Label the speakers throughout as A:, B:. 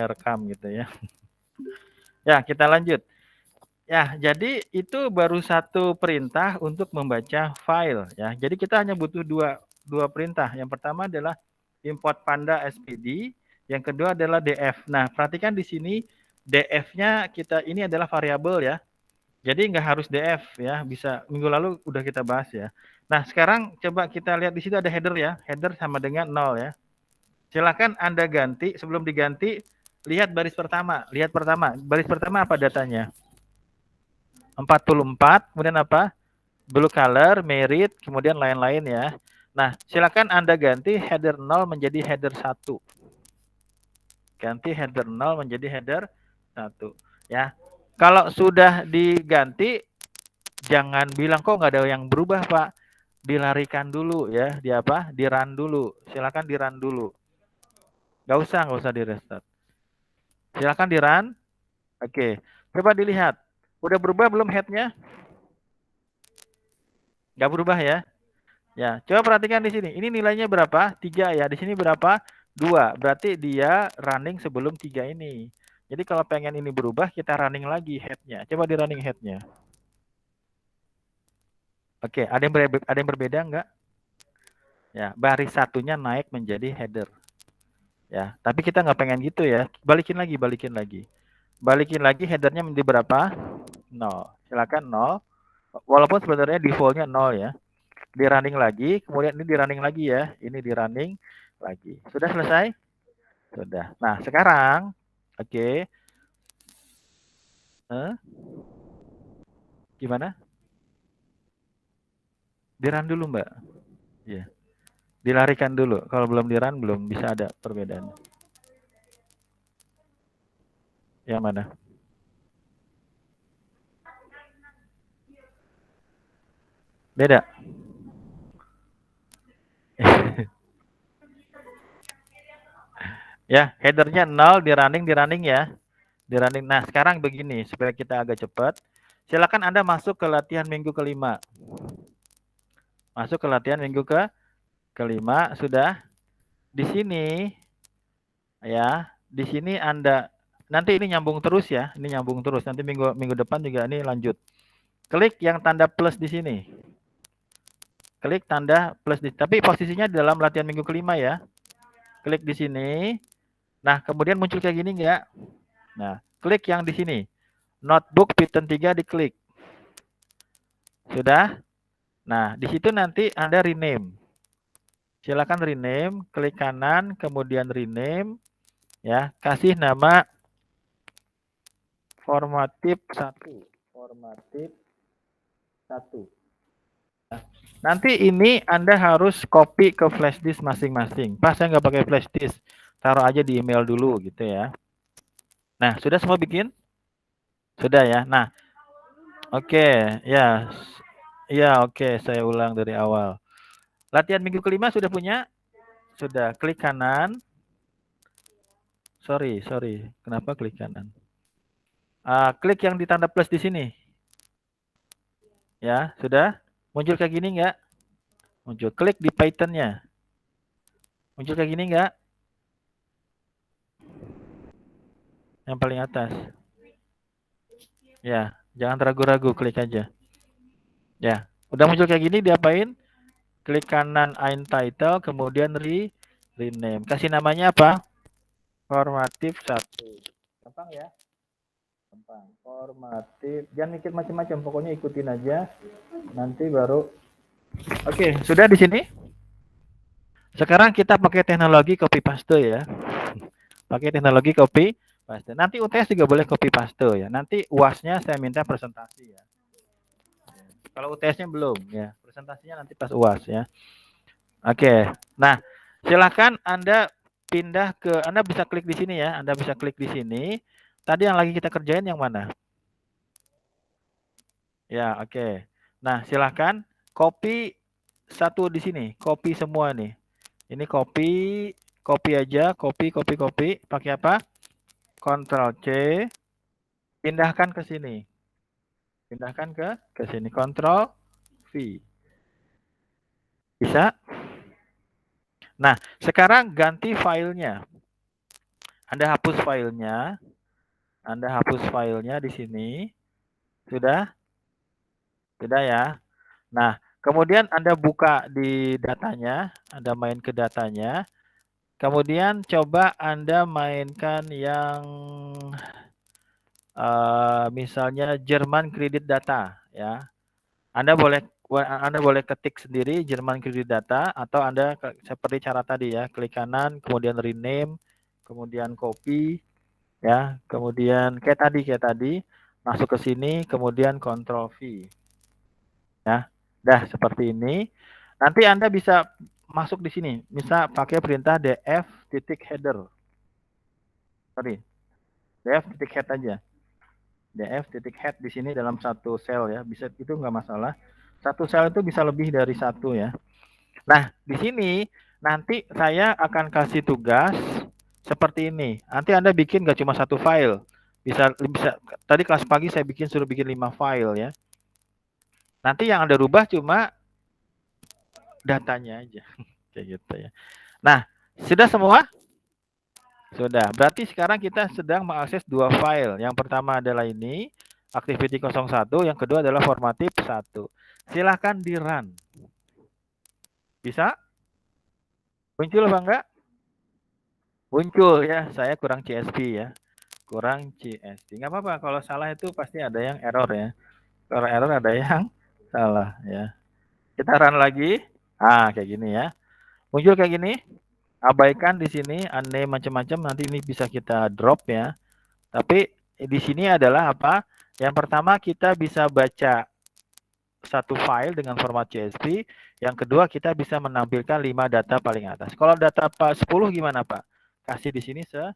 A: rekam gitu ya. Ya, kita lanjut. Ya, jadi itu baru satu perintah untuk membaca file ya. Jadi kita hanya butuh dua perintah. Yang pertama adalah import panda spd, yang kedua adalah df. Nah, perhatikan di sini df-nya kita ini adalah variabel ya. Jadi nggak harus df ya, bisa minggu lalu udah kita bahas ya. Nah, sekarang coba kita lihat di situ ada header ya. Header sama dengan 0 ya. Silakan Anda ganti, sebelum diganti lihat baris pertama. Lihat pertama, baris pertama apa datanya? 44, kemudian apa? Blue color, merit, kemudian lain-lain ya. Nah, silakan Anda ganti header 0 menjadi header 1. Ganti header 0 menjadi header 1 ya. Kalau sudah diganti, jangan bilang kok nggak ada yang berubah, Pak. Dilarikan dulu ya, di apa? Di run dulu. Silakan di run dulu. Nggak usah di restart. Silakan di run. Oke, coba dilihat. Udah berubah belum headnya? Nggak berubah ya? Ya, coba perhatikan di sini. Ini nilainya berapa? 3 ya. Di sini berapa? 2. Berarti dia running sebelum 3 ini. Jadi kalau pengen ini berubah, kita running lagi headnya. Coba di running headnya. Oke, ada yang berbeda enggak? Ya, baris satunya naik menjadi header. Ya, tapi kita nggak pengen gitu ya. Balikin lagi. Balikin lagi headernya menjadi berapa? 0. Silakan 0. Walaupun sebenarnya defaultnya 0 ya. Di running lagi, kemudian ini di running lagi ya. Ini di running lagi. Sudah selesai? Sudah. Nah, sekarang oke. Gimana? Di run dulu, Mbak. Ya. Dilarikan dulu. Kalau belum di run belum bisa ada perbedaan. Yang mana? Beda. Ya, headernya 0 di running ya. Di running. Nah, sekarang begini supaya kita agak cepat. Silakan Anda masuk ke latihan minggu kelima. Masuk ke latihan minggu kelima sudah. Di sini ya, di sini Anda nanti ini nyambung terus ya. Ini nyambung terus. Nanti minggu depan juga ini lanjut. Klik yang tanda plus di sini. Klik tanda plus di, tapi posisinya di dalam latihan minggu kelima ya. Klik di sini. Nah, kemudian muncul kayak gini enggak? Nah, klik yang di sini. Notebook Python 3 diklik. Sudah? Nah, di situ nanti Anda rename. Silakan rename, klik kanan, kemudian rename, ya, kasih nama formatif 1. Formatif 1. Nanti ini Anda harus copy ke flash disk masing-masing. Pas saya nggak pakai flash disk, taruh aja di email dulu gitu ya. Nah, sudah semua bikin? Sudah ya. Nah, oke, ya. Ya, oke, saya ulang dari awal. Latihan minggu kelima sudah punya? Sudah. Klik kanan. Sorry. Kenapa klik kanan? Klik yang di tanda plus di sini. Ya, sudah? Muncul kayak gini enggak? Muncul. Klik di Python-nya. Muncul kayak gini enggak? Yang paling atas. Ya, jangan ragu-ragu, klik aja. Ya, udah muncul kayak gini, diapain? Klik kanan untitled, kemudian rename. Kasih namanya apa? Formatif 1. Gampang ya? Gampang. Formatif. Jangan mikir macam-macam, pokoknya ikutin aja. Nanti baru. Oke, sudah di sini? Sekarang kita pakai teknologi copy paste ya. Pakai teknologi copy paste. Nanti UTS juga boleh copy paste ya. Nanti UAS-nya saya minta presentasi ya. Kalau UTS-nya belum ya. Presentasinya nanti pas UAS ya. Oke. Nah, silakan Anda pindah ke, Anda bisa klik di sini ya. Anda bisa klik di sini. Tadi yang lagi kita kerjain yang mana? Ya, oke. Nah, silakan copy satu di sini. Copy semua nih. Ini copy aja, copy. Pakai apa? Ctrl C. Pindahkan ke sini. Pindahkan ke sini. Ctrl V. Bisa? Nah, sekarang ganti filenya. Anda hapus filenya. Anda hapus filenya di sini. Sudah? Sudah ya. Nah, kemudian Anda buka di datanya, Anda main ke datanya. Kemudian coba Anda mainkan yang misalnya Jerman Kredit Data ya. Anda boleh ketik sendiri Jerman Kredit Data atau Anda seperti cara tadi ya, klik kanan, kemudian rename, kemudian copy ya, kemudian kayak tadi masuk ke sini, kemudian Ctrl V ya. Dah seperti ini. Nanti Anda bisa masuk di sini, bisa pakai perintah df titik header. Sorry, df titik head aja. df titik head di sini dalam satu sel ya, bisa itu nggak masalah. Satu sel itu bisa lebih dari satu ya. Nah, di sini nanti saya akan kasih tugas seperti ini. Nanti Anda bikin nggak cuma satu file. Bisa tadi kelas pagi saya suruh bikin 5 file ya. Nanti yang Anda rubah cuma datanya aja. Kayak gitu ya. Nah, sudah semua? Sudah. Berarti sekarang kita sedang mengakses dua file. Yang pertama adalah ini, activity 01, yang kedua adalah formatif 1. Silahkan di run. Bisa? Muncul apa enggak? Muncul ya, saya kurang CSV ya. Kurang CSV. Enggak apa-apa, kalau salah itu pasti ada yang error ya. Kalau error ada yang salah ya. Kita run lagi. Ah, kayak gini ya. Muncul kayak gini. Abaikan di sini aneh macam-macam, nanti ini bisa kita drop ya. Tapi di sini adalah apa? Yang pertama kita bisa baca satu file dengan format CSV. Yang kedua kita bisa menampilkan 5 data paling atas. Kalau data 10 gimana Pak? Kasih di sini 10.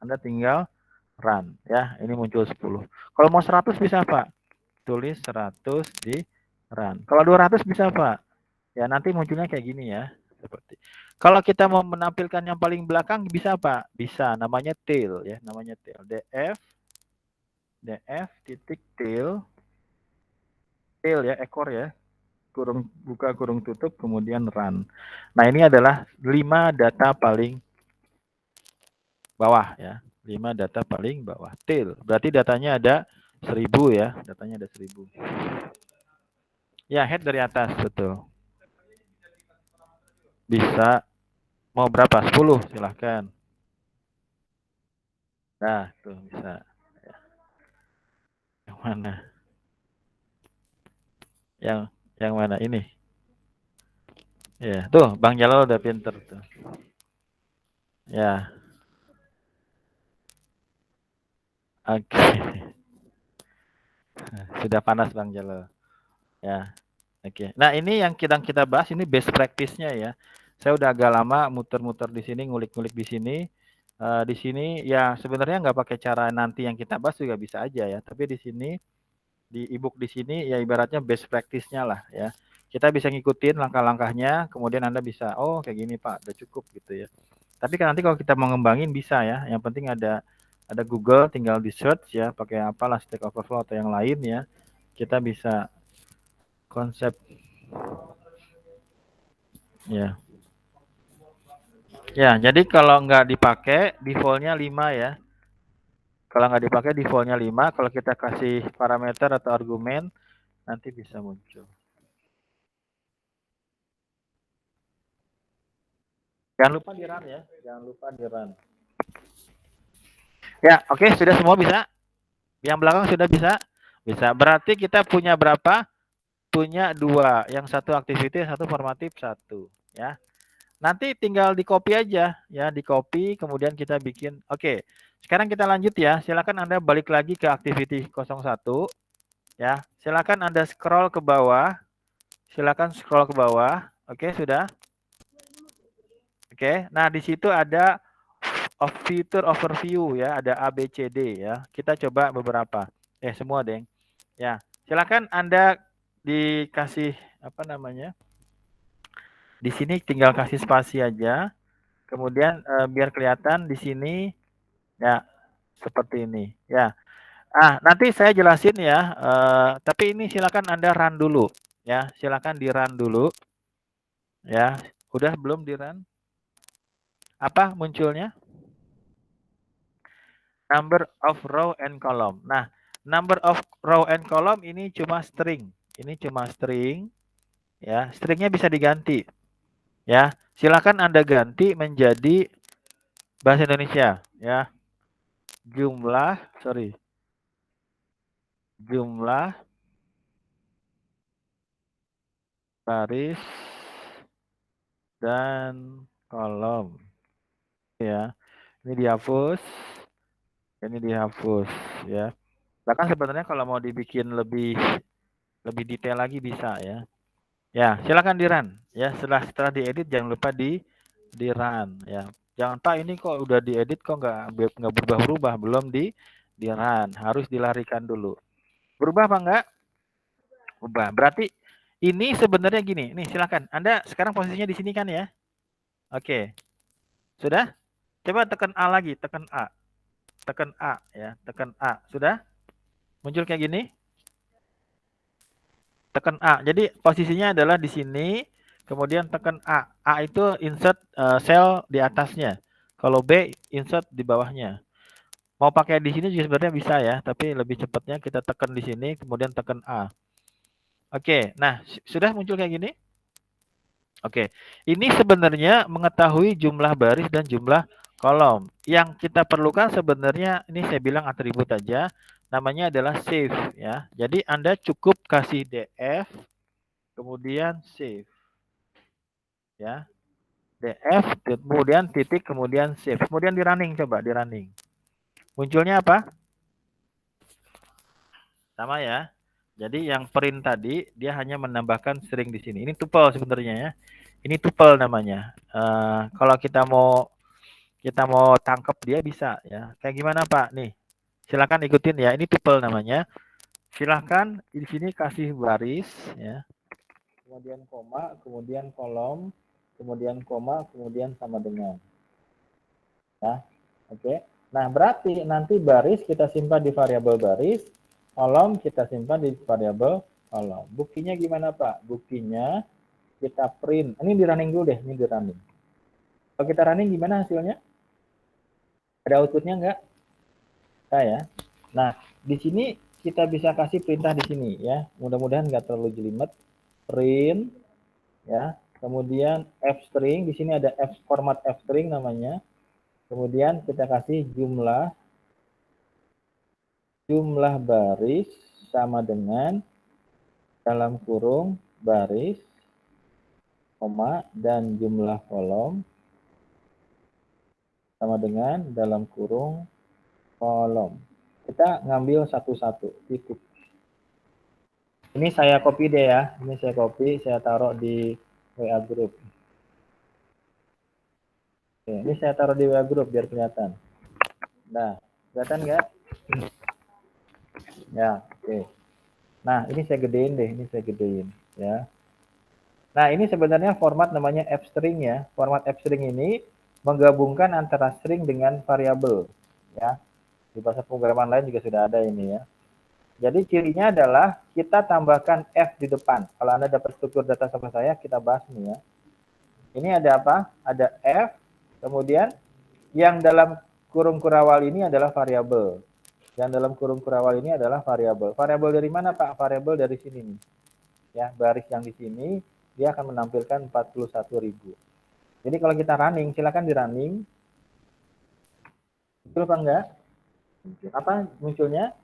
A: Anda tinggal run ya. Ini muncul 10. Kalau mau 100 bisa Pak? Tulis 100 di run. Kalau 200 bisa Pak? Ya nanti munculnya kayak gini ya. Seperti. Kalau kita mau menampilkan yang paling belakang bisa Pak? Bisa, namanya tail ya, namanya tail. df titik tail ya, ekor ya. Kurung buka kurung tutup kemudian run. Nah, ini adalah 5 data paling bawah ya. 5 data paling bawah. Tail. Berarti datanya ada 1000 ya, datanya ada 1000. Ya, head dari atas, betul. Bisa. Mau berapa? 10 silahkan. Nah, tuh bisa. Yang mana? Yang mana? Ini. Ya, tuh Bang Jalal udah pinter tuh. Ya. Oke. Sudah panas Bang Jalal. Ya. Oke. Nah, ini yang kita bahas ini best practice-nya ya. Saya udah agak lama muter-muter di sini, ngulik-ngulik di sini. Di sini ya sebenarnya nggak pakai cara nanti yang kita bahas juga bisa aja ya. Tapi di sini di ebook di sini ya ibaratnya best practice-nya lah ya. Kita bisa ngikutin langkah-langkahnya, kemudian Anda bisa, oh kayak gini Pak, udah cukup gitu ya. Tapi kan nanti kalau kita mau ngembangin bisa ya. Yang penting ada Google, tinggal di search ya, pakai apalah Stack Overflow atau yang lain ya. Kita bisa konsep ya. Ya, jadi kalau nggak dipakai defaultnya 5 ya. Kalau nggak dipakai defaultnya 5, kalau kita kasih parameter atau argumen nanti bisa muncul. Jangan lupa di run ya, jangan lupa di run. Ya, oke, sudah semua bisa? Yang belakang sudah bisa? Bisa. Berarti kita punya berapa? Punya 2. Yang satu activity, yang satu formatif 1 ya. Nanti tinggal di copy aja ya, di copy kemudian kita bikin. Oke. Sekarang kita lanjut ya. Silakan Anda balik lagi ke activity 01 ya. Silakan Anda scroll ke bawah. Silakan scroll ke bawah. Oke, sudah? Oke. Nah, di situ ada feature overview ya, ada A B C D ya. Kita coba beberapa. Semua, Deng. Ya. Silakan Anda dikasih apa namanya? Di sini tinggal kasih spasi aja. Kemudian biar kelihatan di sini ya seperti ini ya. Nanti saya jelasin ya. Tapi ini silakan Anda run dulu ya. Silakan di run dulu ya. Udah belum di run? Apa munculnya? Number of row and column. Nah, number of row and column ini cuma string. Ini cuma string, ya. Stringnya bisa diganti, ya. Silakan Anda ganti menjadi bahasa Indonesia, ya. Jumlah baris dan kolom, ya. Ini dihapus, ini dihapus, ya. Bahkan sebenarnya kalau mau dibikin lebih detail lagi bisa, ya. Ya, silakan di run, ya. Setelah diedit jangan lupa di run, ya. Jangan, Pak, ini kok udah diedit kok nggak berubah-berubah, belum di run, harus dilarikan dulu. Berubah apa enggak? Ubah. Berarti ini sebenarnya gini. Nih, silakan. Anda sekarang posisinya di sini kan ya? Oke. Sudah? Coba tekan A lagi, tekan A. Tekan A ya, tekan A. Sudah? Muncul kayak gini? Tekan A. Jadi posisinya adalah di sini, kemudian tekan A. A itu insert sel di atasnya. Kalau B insert di bawahnya. Mau pakai di sini juga sebenarnya bisa ya, tapi lebih cepatnya kita tekan di sini, kemudian tekan A. Oke, nah sudah muncul kayak gini? Oke, ini sebenarnya mengetahui jumlah baris dan jumlah kolom. Yang kita perlukan sebenarnya, ini saya bilang atribut aja, namanya adalah save ya. Jadi Anda cukup kasih df, kemudian save ya. Df, kemudian titik, kemudian save. Kemudian di running, coba di running. Munculnya apa? Sama ya. Jadi yang print tadi, dia hanya menambahkan string di sini. Ini tuple sebenarnya ya. Ini tuple namanya. Kalau kita mau tangkap dia bisa ya. Kayak gimana Pak? Nih, silakan ikutin ya. Ini tuple namanya. Silakan di sini kasih baris ya. Kemudian koma, kemudian kolom, kemudian koma, kemudian sama dengan. Ya. Oke. Nah, berarti nanti baris kita simpan di variabel baris, kolom kita simpan di variabel kolom. Buktinya gimana Pak? Buktinya kita print. Ini di running dulu deh, ini di running. Kalau kita running gimana hasilnya? Ada outputnya enggak? Ya. Nah, di sini kita bisa kasih perintah di sini ya. Mudah-mudahan nggak terlalu jelimet. Print ya. Kemudian f string, di sini ada format f string namanya. Kemudian kita kasih jumlah baris sama dengan dalam kurung baris, koma, dan jumlah kolom sama dengan dalam kurung kolom. Kita ngambil satu-satu, titik. Ini saya copy deh ya. Ini saya copy, saya taruh di WA group. Oke, ini saya taruh di WA group biar kelihatan. Nah, kelihatan nggak? Ya, oke. Nah, ini saya gedein deh, ini saya gedein ya. Nah, ini sebenarnya format namanya f-string ya. Format f-string ini menggabungkan antara string dengan variabel ya. Di bahasa pemrograman lain juga sudah ada ini ya. Jadi cirinya adalah kita tambahkan f di depan. Kalau Anda dapat struktur data sama saya, kita bahas nih ya. Ini ada apa? Ada f, kemudian yang dalam kurung kurawal ini adalah variabel. Yang dalam kurung kurawal ini adalah variabel. Variabel dari mana Pak? Variabel dari sini nih. Ya, baris yang di sini dia akan menampilkan 41.000. Jadi kalau kita running, silakan di running. Betul apa enggak? Apa munculnya?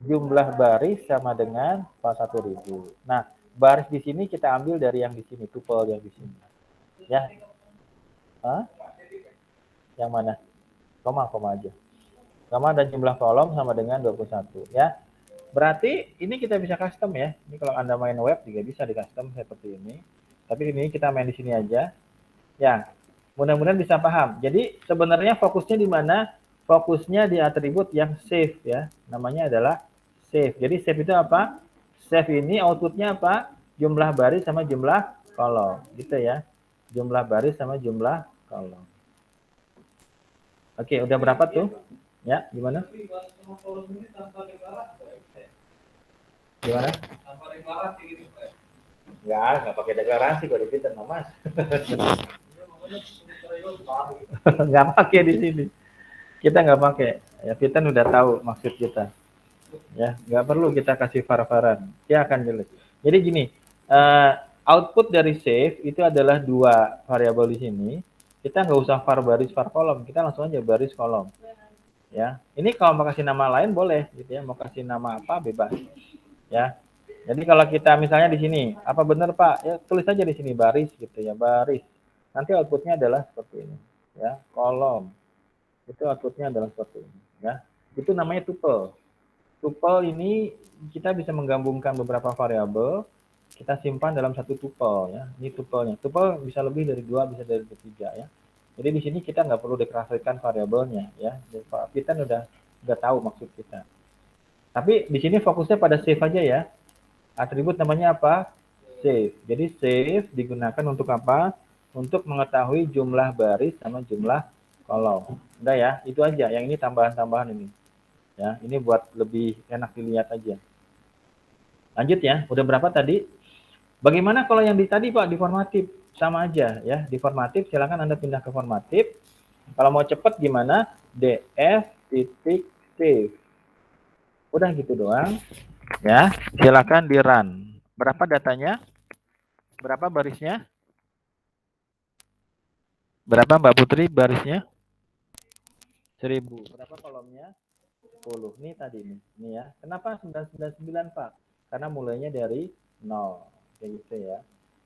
A: Jumlah baris sama dengan 41.000. Nah, baris di sini kita ambil dari yang di sini, tuple yang di sini. Ya. Hah? Yang mana? Koma aja. Koma dan jumlah kolom sama dengan 21 ya. Berarti ini kita bisa custom ya. Ini kalau Anda main web juga bisa di custom seperti ini. Tapi ini kita main di sini aja. Ya. Mudah-mudahan bisa paham. Jadi sebenarnya fokusnya di mana? Fokusnya di atribut yang save ya. Namanya adalah save. Jadi save itu apa? Save ini outputnya apa? Jumlah baris sama jumlah kolom. Gitu ya. Jumlah baris sama jumlah kolom. Oke, udah berapa tuh? Ya, gimana? Gimana? Nggak pakai deklarasi kok di Twitter, Mas. Nggak pakai di sini. Kita nggak pakai. Ya, Python udah tahu maksud kita. Ya, nggak perlu kita kasih var-varan. Dia akan jelek. Jadi gini, eh, output dari save itu adalah dua variabel di sini. Kita nggak usah var baris, var kolom. Kita langsung aja baris kolom. Ya, ini kalau mau kasih nama lain boleh, gitu ya. Mau kasih nama apa bebas. Ya, jadi kalau kita misalnya di sini, apa benar Pak? Ya tulis aja di sini baris gitu ya, baris. Nanti outputnya adalah seperti ini, ya, kolom. Itu outputnya adalah seperti ini, ya. Itu namanya tuple. Tuple ini kita bisa menggabungkan beberapa variabel, kita simpan dalam satu tuple, ya. Ini tuplenya. Tuple bisa lebih dari dua, bisa dari tiga, ya. Jadi di sini kita nggak perlu deklarasikan variabelnya, ya. Kita udah tahu maksud kita. Tapi di sini fokusnya pada save aja ya. Atribut namanya apa? Save. Jadi save digunakan untuk apa? Untuk mengetahui jumlah baris sama jumlah kolom. Udah ya, itu aja. Yang ini tambahan-tambahan ini. Ya, ini buat lebih enak dilihat aja. Lanjut ya. Udah berapa tadi? Bagaimana kalau yang di tadi Pak, di formatif? Sama aja ya. Di formatif silakan Anda pindah ke formatif. Kalau mau cepat gimana? df titik save. Udah gitu doang. Ya, silakan di run. Berapa datanya? Berapa barisnya? Berapa Mbak Putri barisnya? 1000. Berapa kolomnya? 10. Nih tadi nih. Nih ya. Kenapa 999 Pak? Karena mulainya dari 0. Kayak gitu ya.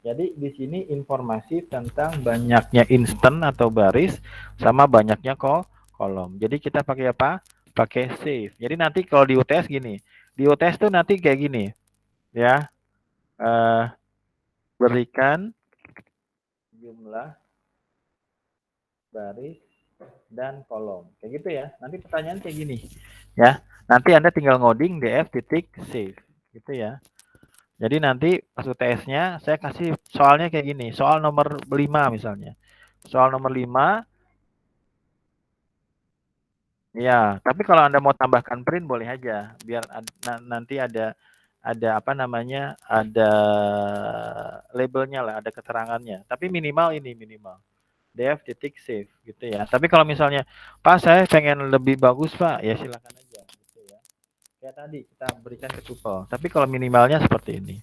A: Jadi di sini informasi tentang banyaknya instan atau baris sama banyaknya kolom. Jadi kita pakai apa? Pakai save. Jadi nanti kalau di UTS gini. Di UTS tuh nanti kayak gini. Ya. Berikan jumlah baris dan kolom. Kayak gitu ya. Nanti pertanyaan kayak gini. Ya. Nanti Anda tinggal ngoding df titik save. Gitu ya. Jadi nanti pas UTS-nya saya kasih soalnya kayak gini. Soal nomor 5 misalnya. Soal nomor 5 ya, tapi kalau Anda mau tambahkan print boleh aja biar nanti ada apa namanya? Ada labelnya lah, ada keterangannya. Tapi minimal ini minimal. Df titik save gitu ya. Tapi kalau misalnya Pak saya pengen lebih bagus Pak, ya silakan aja gitu ya. Kayak tadi kita berikan ke tuple. Tapi kalau minimalnya seperti ini.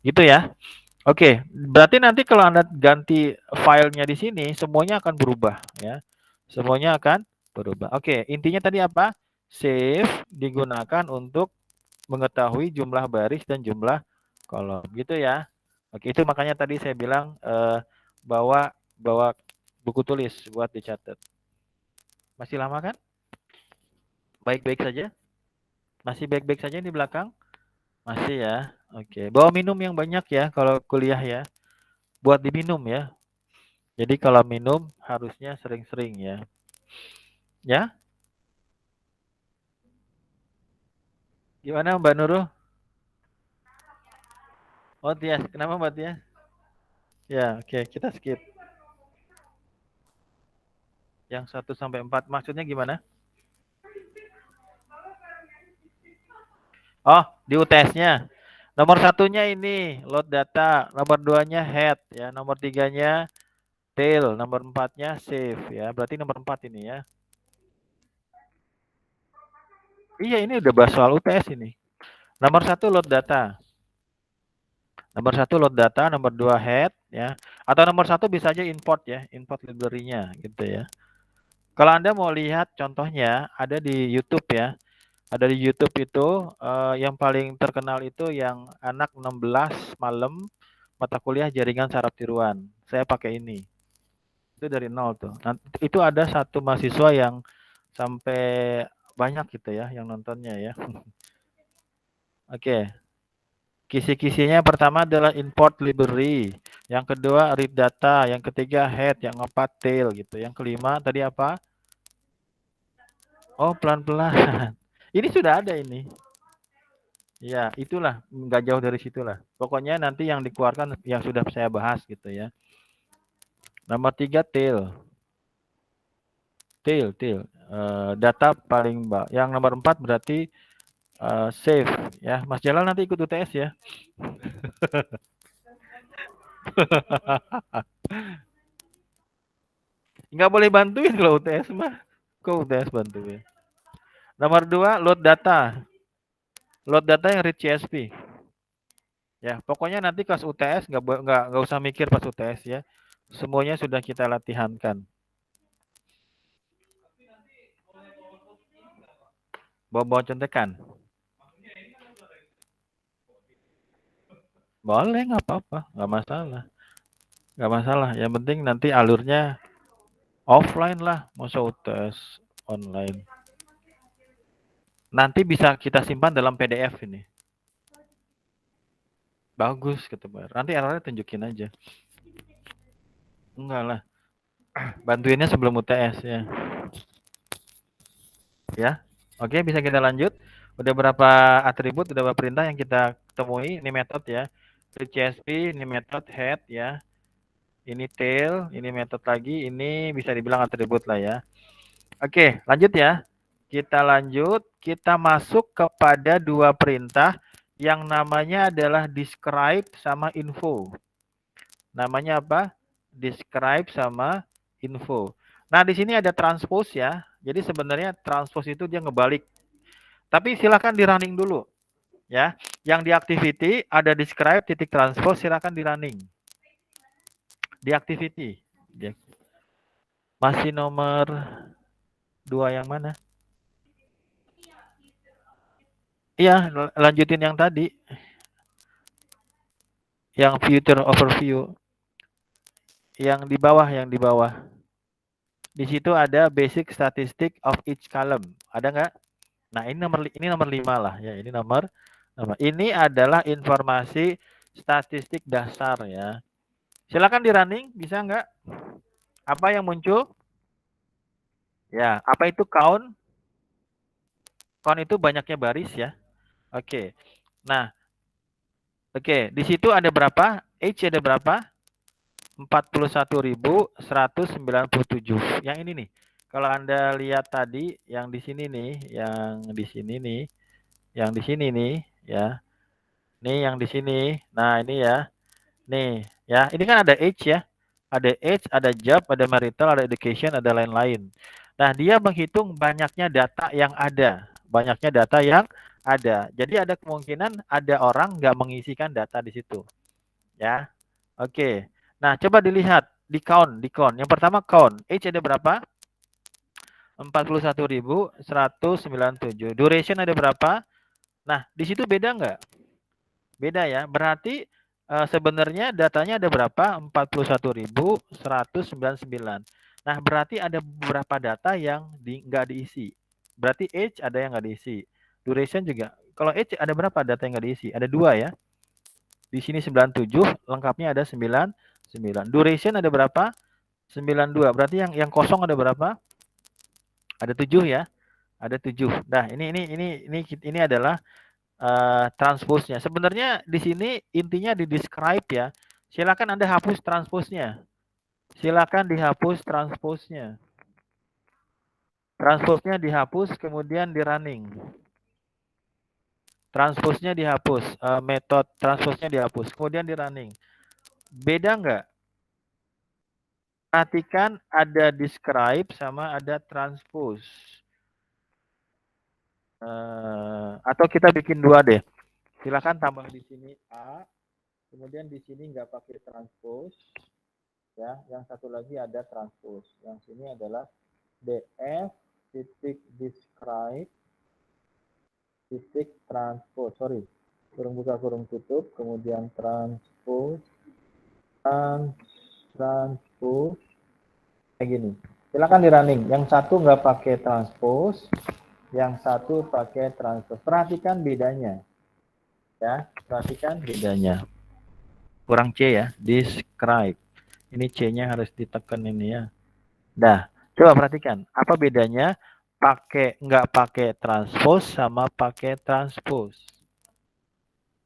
A: Gitu ya. Oke, berarti nanti kalau Anda ganti filenya di sini semuanya akan berubah ya. Semuanya akan berubah. Oke, intinya tadi apa? Save digunakan untuk mengetahui jumlah baris dan jumlah kolom gitu ya. Oke, itu makanya tadi saya bilang bawa bawa buku tulis buat dicatat. Masih lama kan? Baik-baik saja? Masih baik-baik saja di belakang? Masih ya. Oke, bawa minum yang banyak ya kalau kuliah ya. Buat diminum ya. Jadi kalau minum harusnya sering-sering ya. Ya? Gimana Mbak Nurul? Oh Tias, kenapa Mbak Tias? Ya, oke, kita skip. Yang 1 sampai 4 maksudnya gimana? Oh, di UTS-nya. Nomor satunya ini load data, nomor 2-nya head ya, nomor 3-nya tail, nomor 4-nya save ya. Berarti nomor 4 ini ya. Iya, ini udah bahas soal UTS ini. Nomor 1 load data. Nomor 1 load data, nomor 2 head ya. Atau nomor 1 bisa aja import ya, import library-nya gitu ya. Kalau Anda mau lihat contohnya ada di YouTube ya. Ada di YouTube itu yang paling terkenal itu yang anak 16 malam mata kuliah jaringan saraf tiruan. Saya pakai ini. Itu dari nol tuh. Nah, itu ada satu mahasiswa yang sampai banyak gitu ya yang nontonnya ya. Oke. Kisi-kisinya pertama adalah import library, yang kedua read data, yang ketiga head, yang keempat tail gitu. Yang kelima tadi apa? Oh, pelan-pelan. Ini sudah ada ini. Ya, itulah nggak jauh dari situlah. Pokoknya nanti yang dikeluarkan yang sudah saya bahas gitu ya. Nomor 3 tail. Tail. Data paling yang nomor 4 berarti save ya. Mas Jalal nanti ikut UTS ya. Nggak boleh bantuin kalau UTS mah. Kok UTS bantuin. Nomor 2, load data. Load data yang read CSV. Ya, pokoknya nanti kelas UTS nggak usah mikir pas UTS ya. Semuanya sudah kita latihankan. Bawa contekan. Boleh, nggak apa-apa, nggak masalah. Nggak masalah. Yang penting nanti alurnya offline lah, masa UTS online. Nanti bisa kita simpan dalam PDF ini. Bagus, kata Bar. Nanti errornya tunjukin aja. Enggak lah. Bantuinnya sebelum UTS ya. Ya. Oke, bisa kita lanjut. Udah berapa atribut, udah berapa perintah yang kita temui. Ini metode ya. CSV, ini metode head ya. Ini tail, ini metode lagi. Ini bisa dibilang atribut lah ya. Oke, lanjut ya. Kita lanjut. Kita masuk kepada dua perintah yang namanya adalah describe sama info. Namanya apa? Describe sama info. Nah, di sini ada transpose ya. Jadi sebenarnya transpose itu dia ngebalik. Tapi silakan di running dulu. Ya. Yang di activity ada describe titik transpose, silakan di running. Di activity. Masih nomor 2 yang mana? Iya, lanjutin yang tadi. Yang future overview. Yang di bawah. Di situ ada basic statistic of each column. Ada nggak? Nah, ini nomor 5 lah ya. Ini adalah informasi statistik dasar ya. Silakan di running, bisa nggak? Apa yang muncul? Ya, apa itu count? Count itu banyaknya baris ya. Oke. Nah, oke, di situ ada berapa? Age ada berapa? 41.197. Yang ini nih. Kalau Anda lihat tadi yang di sini nih, yang di sini nih, yang di sini nih ya. Nih yang di sini. Nah, ini ya. Nih, ya. Ini kan ada age ya. Ada age, ada job, ada marital, ada education, ada lain-lain. Nah, dia menghitung banyaknya data yang ada. Banyaknya data yang ada. Jadi ada kemungkinan ada orang nggak mengisikan data di situ. Ya. Oke. Nah, coba dilihat di count. Yang pertama count. Age ada berapa? 41.197. Duration ada berapa? Nah, di situ beda nggak? Beda ya. Berarti sebenarnya datanya ada berapa? 41.199. Nah, berarti ada beberapa data yang nggak diisi. Berarti age ada yang nggak diisi. Duration juga. Kalau age ada berapa data yang nggak diisi? Ada 2 ya. Di sini 97, lengkapnya ada 99. Duration ada berapa? 92. Berarti yang kosong ada berapa? Ada 7 ya. Ada 7. Nah, ini adalah transpose-nya. Sebenarnya di sini intinya di describe ya. Silakan Anda hapus transpose-nya. Silakan dihapus transpose-nya. Transpose-nya dihapus kemudian di running. Transpose-nya dihapus, metode transpose-nya dihapus, kemudian di running. Beda nggak? Perhatikan ada describe sama ada transpose. Atau kita bikin 2 deh. Silakan tambah di sini A, kemudian di sini nggak pakai transpose, ya. Yang satu lagi ada transpose. Yang sini adalah df titik describe titik transpose. Sorry, kurung buka kurung tutup, kemudian transpose kayak gini. Silakan di running. Yang satu nggak pakai transpose, yang satu pakai transpose. Perhatikan bedanya. Ya, perhatikan bedanya. Kurang C ya, describe. Ini C-nya harus ditekan ini ya. Dah, coba perhatikan. Apa bedanya nggak pakai transpose sama pakai transpose?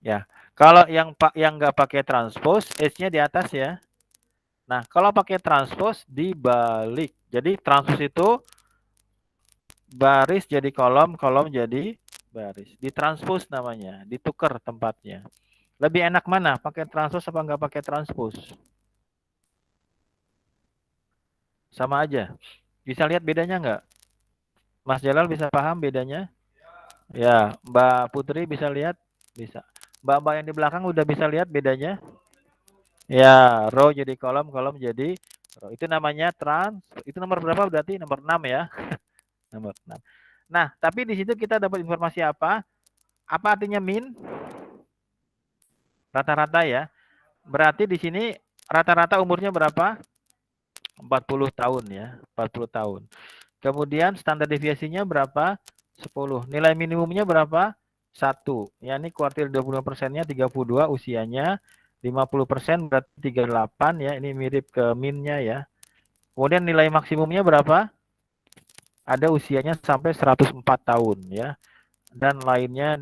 A: Ya, kalau yang nggak pakai transpose, S-nya di atas ya. Nah, kalau pakai transpose dibalik. Jadi transpose itu baris jadi kolom, kolom jadi baris. Ditranspose namanya, ditukar tempatnya. Lebih enak mana? Pakai transpose apa nggak pakai transpose? Sama aja. Bisa lihat bedanya nggak? Mas Jalal bisa paham bedanya? Ya, Mbak Putri bisa lihat? Bisa. Mbak-mbak yang di belakang udah bisa lihat bedanya? Ya, row jadi kolom, kolom jadi row. Itu namanya itu nomor berapa berarti? Nomor 6 ya. Nomor 6. Nah, tapi di situ kita dapat informasi apa? Apa artinya min? Rata-rata ya. Berarti di sini rata-rata umurnya berapa? 40 tahun ya, 40 tahun. Kemudian standar deviasinya berapa? 10. Nilai minimumnya berapa? 1. Ya, ini kuartil 25%-nya 32, usianya 50% berarti 38 ya. Ini mirip ke minnya ya. Kemudian nilai maksimumnya berapa? Ada usianya sampai 104 tahun ya. Dan lainnya.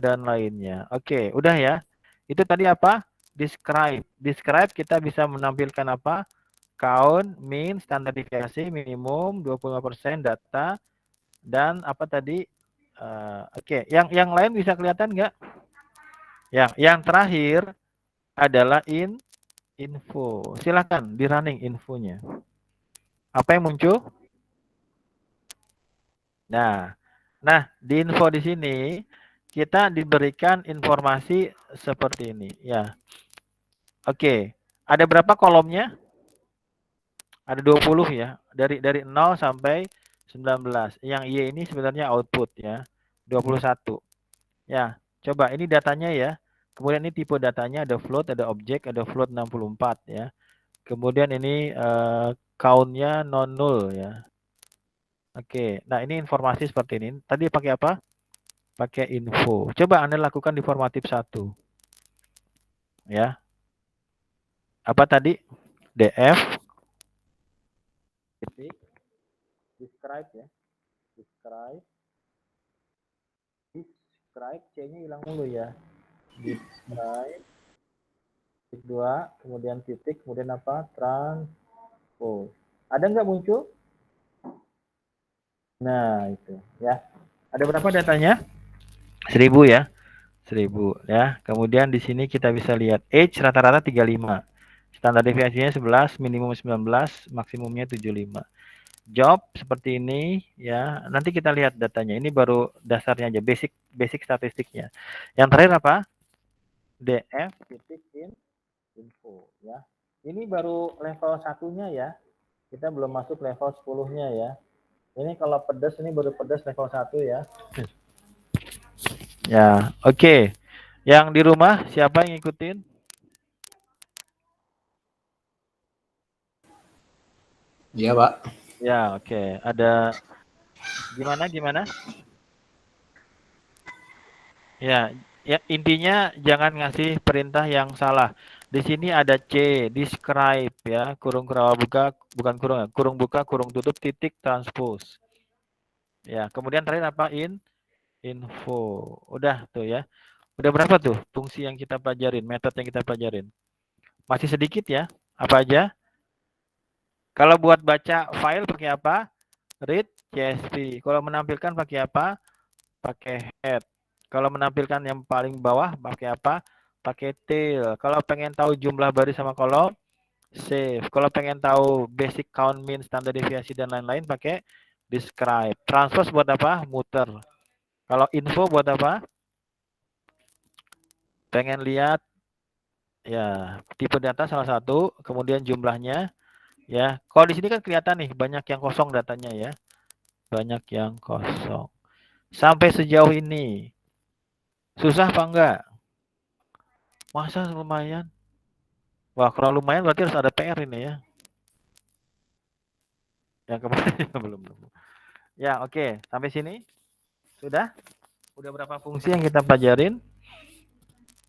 A: Oke, udah ya. Itu tadi apa? Describe. Describe kita bisa menampilkan apa? Count, mean, standar deviasi, minimum, 25% data, dan apa tadi? Oke, yang lain bisa kelihatan nggak? Yang terakhir adalah info. Silakan di running infonya. Apa yang muncul? Nah, di info di sini kita diberikan informasi seperti ini ya. Oke, ada berapa kolomnya? Ada 20 ya. Dari 0 sampai 19. Yang Y ini sebenarnya output ya. 21. Ya, coba ini datanya ya. Kemudian ini tipe datanya ada float, ada objek, ada float 64 ya. Kemudian ini count-nya non null ya. Oke, nah ini informasi seperti ini. Tadi pakai apa? Pakai info. Coba Anda lakukan di formatif 1. Ya. Apa tadi? DF titik describe ya. Describe C-nya hilang mulu ya. Describe titik 2, kemudian titik, kemudian apa? Transpose. Ada nggak muncul? Nah, itu ya. Ada berapa datanya? 1000 ya. 1000 ya. Kemudian di sini kita bisa lihat age rata-rata 35. Standar deviasinya 11, minimum 19, maksimumnya 75. Job seperti ini ya. Nanti kita lihat datanya. Ini baru dasarnya aja, basic statistiknya. Yang terakhir apa? DF titik info ya. Ini baru level satunya ya. Kita belum masuk level 10-nya ya. Ini kalau pedas ini baru pedas level 1 ya. Ya, oke. Yang di rumah siapa yang ngikutin?
B: Iya, Pak.
A: Ya, oke. Ada gimana? Ya, intinya jangan ngasih perintah yang salah. Di sini ada C, describe ya, kurung buka, bukan kurung ya, kurung buka, kurung tutup, titik transpose. Ya, kemudian terakhir apa? Info. Udah tuh ya. Udah berapa tuh fungsi yang kita pelajarin, metode yang kita pelajarin? Masih sedikit ya. Apa aja? Kalau buat baca file pakai apa? Read CSV. Kalau menampilkan pakai apa? Pakai head. Kalau menampilkan yang paling bawah pakai apa? Pakai tail. Kalau pengen tahu jumlah baris sama kolom, save. Kalau pengen tahu basic count, mean, standar deviasi dan lain-lain pakai describe. Transpose buat apa? Muter. Kalau info buat apa? Pengen lihat ya tipe data salah satu, kemudian jumlahnya ya. Kalau di sini kan kelihatan nih banyak yang kosong datanya ya. Banyak yang kosong. Sampai sejauh ini susah apa enggak? Masa lumayan? Wah, kalau lumayan berarti harus ada PR ini ya. Yang kemarin belum. Ya, oke. Sampai sini sudah? Udah berapa fungsi yang kita pelajarin?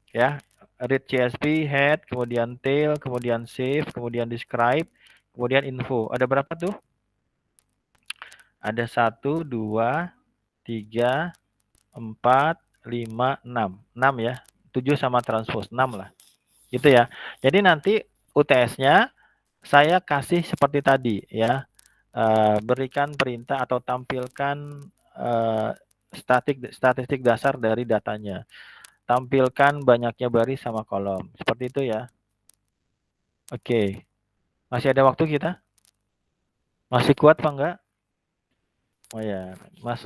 A: Ya, read CSV, head, kemudian tail, kemudian save, kemudian describe, kemudian info. Ada berapa tuh? Ada 1, 2, 3, 4, 5, 6. 6 ya. 7 sama transpose, 6 lah. Gitu ya. Jadi nanti UTS-nya saya kasih seperti tadi ya. Berikan perintah atau tampilkan statistik dasar dari datanya. Tampilkan banyaknya baris sama kolom. Seperti itu ya. Oke. Masih ada waktu kita? Masih kuat apa enggak? Oh ya, Mas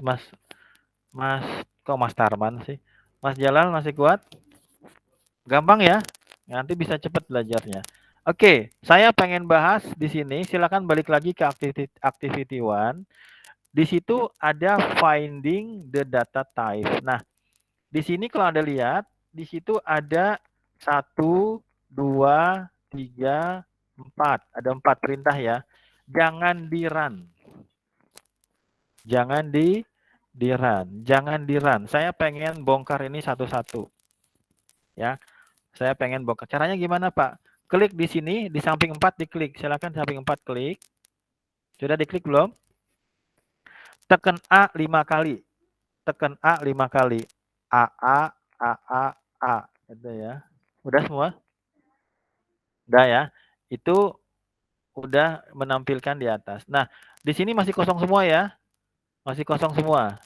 A: kok Mas Tarman sih? Mas Jalal masih kuat? Gampang ya? Nanti bisa cepat belajarnya. Oke, saya pengen bahas di sini. Silakan balik lagi ke activity one. Di situ ada finding the data type. Nah, di sini kalau Anda lihat, di situ ada 1, 2, 3, 4. Ada 4 perintah ya. Jangan di-run. Jangan di-run. Jangan di-run. Saya pengen bongkar ini satu-satu. Ya. Saya pengen bongkar. Caranya gimana, Pak? Klik di sini, di samping 4 diklik. Silakan samping 4 klik. Sudah diklik belum? Tekan A 5 kali. Tekan A 5 kali. A, A. Itu ya. Udah semua? Udah ya. Itu udah menampilkan di atas. Nah, di sini masih kosong semua ya. Masih kosong semua.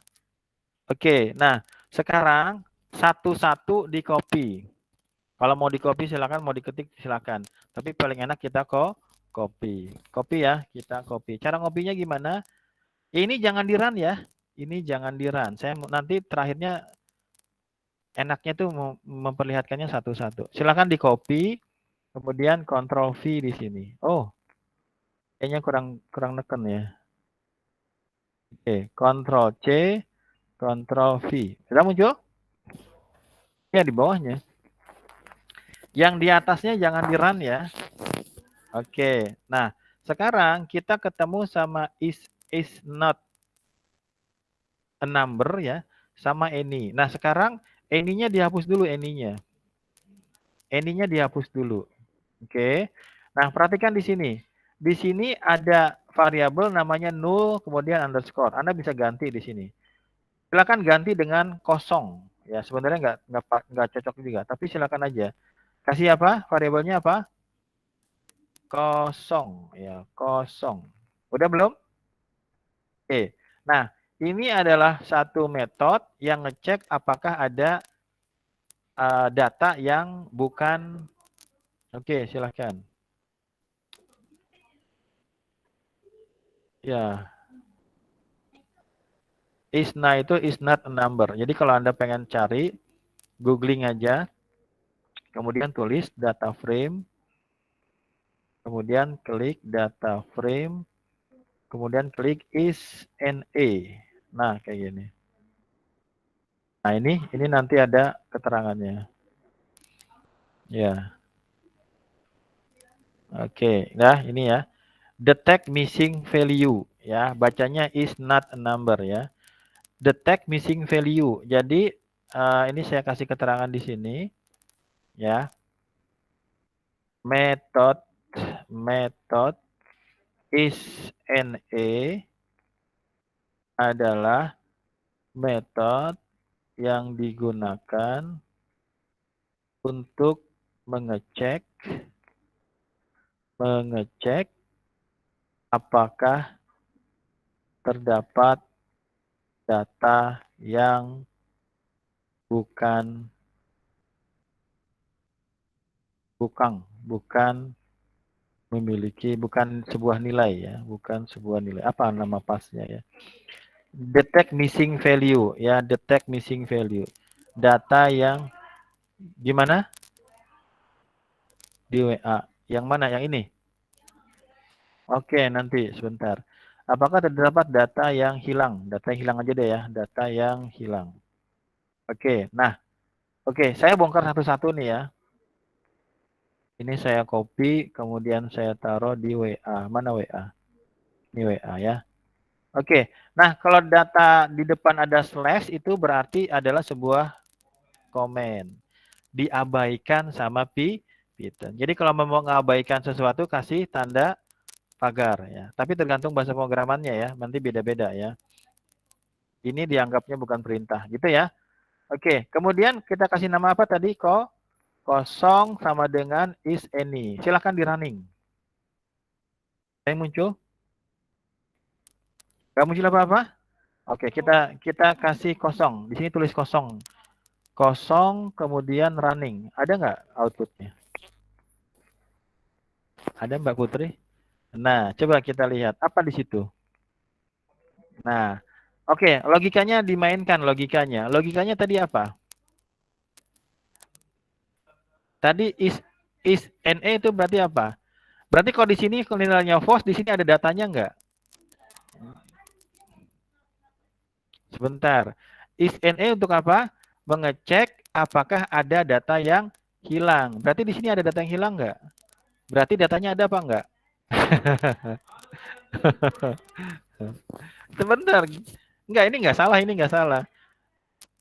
A: Oke, nah sekarang satu-satu di copy. Kalau mau di copy silakan, mau diketik silakan. Tapi paling enak kita copy. Copy ya, kita copy. Cara ngopinya gimana? Ini jangan di-run ya. Ini jangan di-run. Saya nanti terakhirnya enaknya tuh memperlihatkannya satu-satu. Silakan di copy, kemudian Ctrl V di sini. Oh, kayaknya kurang neken ya. Oke, Ctrl C, Ctrl V. Sudah muncul? Ya, di bawahnya. Yang di atasnya jangan di-run ya. Oke. Nah, sekarang kita ketemu sama is not a number ya, sama any. Nah, sekarang any-nya dihapus dulu any-nya. Any-nya dihapus dulu. Oke. Nah, perhatikan di sini. Di sini ada variabel namanya null kemudian underscore. Anda bisa ganti di sini. Silakan ganti dengan kosong. Ya, sebenarnya nggak cocok juga, tapi silakan aja. Kasih apa? Variabelnya apa? Kosong ya, kosong. Udah belum? Oke. Nah, ini adalah satu metode yang ngecek apakah ada data yang bukan. Oke, silahkan. Ya, itu is not a number. Jadi kalau Anda pengen cari, googling aja, kemudian tulis data frame, kemudian klik data frame, kemudian klik is and a. Nah, kayak gini. Nah, ini nanti ada keterangannya. Ya. Oke, nah ini ya. Detect missing value ya, bacanya is not a number ya. Detect missing value. Jadi ini saya kasih keterangan di sini ya. Method is and a adalah metode yang digunakan untuk mengecek apakah terdapat data yang bukan memiliki, bukan sebuah nilai ya, bukan sebuah nilai. Apa nama pasnya ya? Detect missing value ya, detect missing value. Data yang gimana? Di WA. Yang mana? Yang ini? Oke, nanti sebentar. Apakah terdapat data yang hilang? Data yang hilang aja deh ya, data yang hilang. Oke, nah, oke, saya bongkar satu-satu nih ya. Ini saya copy, kemudian saya taruh di WA. Mana WA? Ini WA ya. Oke, nah kalau data di depan ada slash itu berarti adalah sebuah komen. Diabaikan sama Python. Jadi kalau mau mengabaikan sesuatu kasih tanda pagar ya. Tapi tergantung bahasa pemrogramannya ya, nanti beda-beda ya. Ini dianggapnya bukan perintah, gitu ya. Oke, kemudian kita kasih nama apa tadi? Kosong sama dengan is any. Silahkan di running. Yang muncul? Gak muncul apa-apa? Oke, kita kasih kosong. Di sini tulis kosong. Kosong kemudian running. Ada nggak outputnya? Ada Mbak Putri? Nah, coba kita lihat apa di situ. Nah, Oke, logikanya dimainkan logikanya. Logikanya tadi apa? Tadi is NA itu berarti apa? Berarti kalau di sini nilainya false, di sini ada datanya enggak? Sebentar. Is NA untuk apa? Mengecek apakah ada data yang hilang. Berarti di sini ada data yang hilang enggak? Berarti datanya ada apa enggak? Sebentar. Enggak, ini enggak salah, ini enggak salah.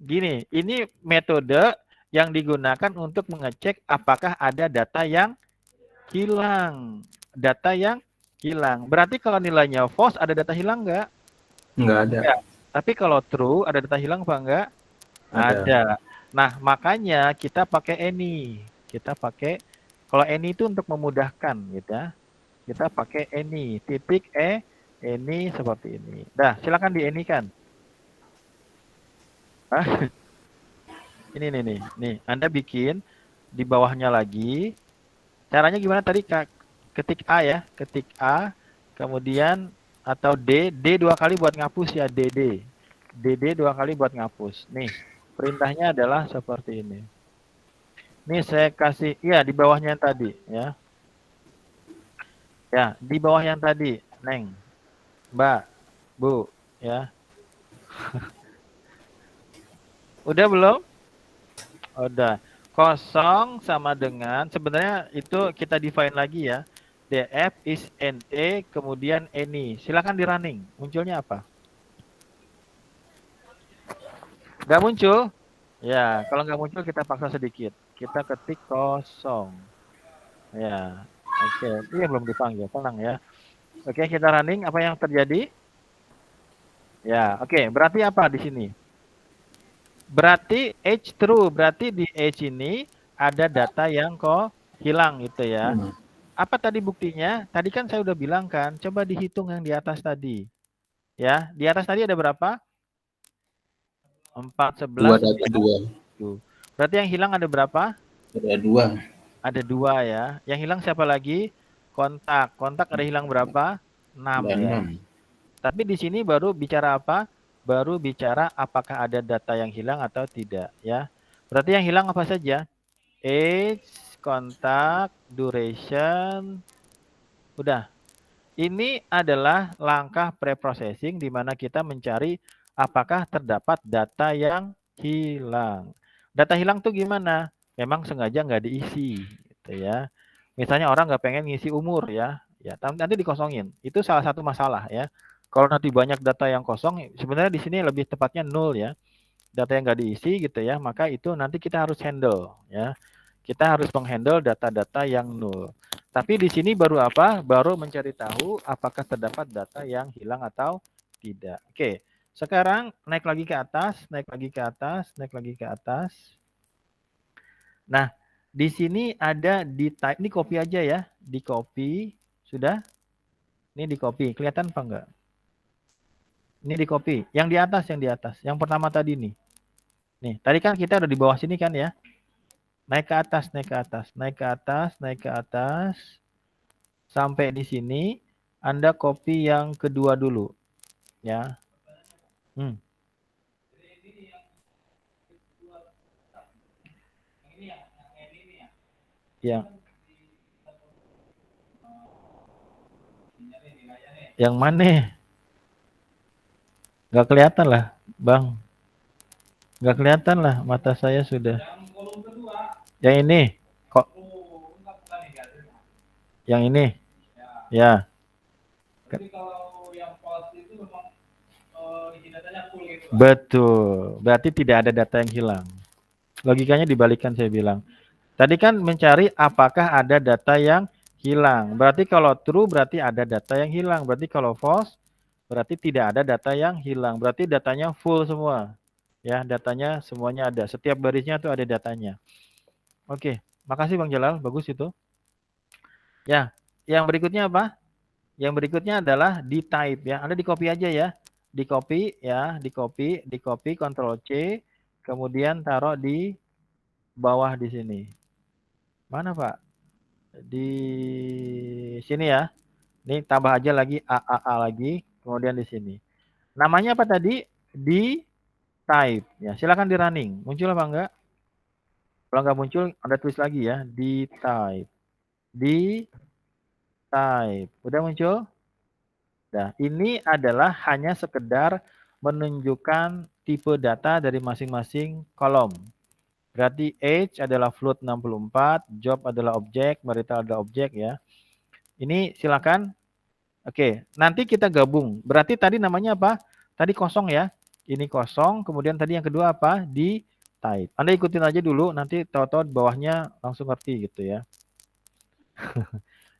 A: Gini, ini metode yang digunakan untuk mengecek apakah ada data yang hilang. Data yang hilang. Berarti kalau nilainya false ada data hilang enggak?
B: Enggak ada.
A: Enggak. Tapi kalau true ada data hilang apa enggak? Ada. Nah, makanya kita pakai any. Kita pakai kalau any itu untuk memudahkan gitu ya. Kita pakai any, titik any seperti ini. Dah, silakan di any kan. Ini nih. Nih, Anda bikin di bawahnya lagi. Caranya gimana tadi? Ketik A ya, ketik A, kemudian atau D 2 kali buat ngapus ya, DD 2 kali buat ngapus. Nih, perintahnya adalah seperti ini. Nih saya kasih, ya di bawahnya yang tadi ya. Ya, di bawah yang tadi, Neng, Mbak, Bu, ya. Udah belum? Udah. Kosong sama dengan, sebenarnya itu kita define lagi ya. DF is NA, kemudian any. Silakan di running. Munculnya apa? Nggak muncul? Ya, kalau nggak muncul kita paksa sedikit. Kita ketik kosong. Ya, oke. Ini belum dipanggil, tenang ya. Oke, kita running. Apa yang terjadi? Ya, oke. Berarti apa di sini? Berarti H true. Berarti di H ini ada data yang kok hilang gitu ya. Apa tadi buktinya? Tadi kan saya udah bilang kan, coba dihitung yang di atas tadi. Ya, di atas tadi ada berapa? 4, 11, 2. Berarti yang hilang ada berapa?
B: Ada 2.
A: Ada 2 ya. Yang hilang siapa lagi? Kontak. Kontak ada hilang berapa? 6 ya. Tapi di sini baru bicara apa? Baru bicara apakah ada data yang hilang atau tidak ya. Berarti yang hilang apa saja? Age, kontak, duration. Udah. Ini adalah langkah preprocessing di mana kita mencari apakah terdapat data yang hilang. Data hilang tuh gimana? Memang sengaja nggak diisi, gitu ya. Misalnya orang nggak pengen ngisi umur ya, nanti dikosongin. Itu salah satu masalah ya. Kalau nanti banyak data yang kosong, sebenarnya di sini lebih tepatnya nol ya. Data yang nggak diisi gitu ya, maka itu nanti kita harus handle ya. Kita harus menghandle data-data yang nol. Tapi di sini baru apa? Baru mencari tahu apakah terdapat data yang hilang atau tidak. Oke, sekarang naik lagi ke atas, naik lagi ke atas, naik lagi ke atas. Nah, di sini ada di type, ini copy aja ya, di copy, sudah? Ini di copy, kelihatan apa enggak? Ini di copy, yang di atas, yang pertama tadi nih. Nih, tadi kan kita udah di bawah sini kan ya. Naik ke atas, naik ke atas, naik ke atas, naik ke atas. Sampai di sini, Anda copy yang kedua dulu. Ya. Yang mana? Gak kelihatan lah, Bang. Gak kelihatan lah, mata saya sudah. Yang ini. Kok? Yang ini. Ya. Betul. Berarti tidak ada data yang hilang. Logikanya dibalikan saya bilang. Tadi kan mencari apakah ada data yang hilang. Berarti kalau true berarti ada data yang hilang. Berarti kalau false berarti tidak ada data yang hilang. Berarti datanya full semua. Ya, datanya semuanya ada. Setiap barisnya tuh ada datanya. Oke, makasih Bang Jalal. Bagus itu. Ya, yang berikutnya apa? Yang berikutnya adalah di type ya. Anda di copy aja ya. Di copy ya, di copy, Ctrl C, kemudian taruh di bawah di sini. Mana Pak? Di sini ya. Ini tambah aja lagi AAA lagi, kemudian di sini. Namanya apa tadi? di type. Ya, silakan di running. Muncul apa enggak? Kalau nggak muncul, Anda tulis lagi ya, di type. Di type. Udah muncul? Nah, ini adalah hanya sekedar menunjukkan tipe data dari masing-masing kolom. Berarti age adalah float 64, job adalah objek, marital adalah objek ya. Ini silakan. Oke, nanti kita gabung. Berarti tadi namanya apa? Tadi kosong ya. Ini kosong, kemudian tadi yang kedua apa? Di type. Anda ikutin aja dulu, nanti tahu-tahu di bawahnya langsung ngerti gitu ya.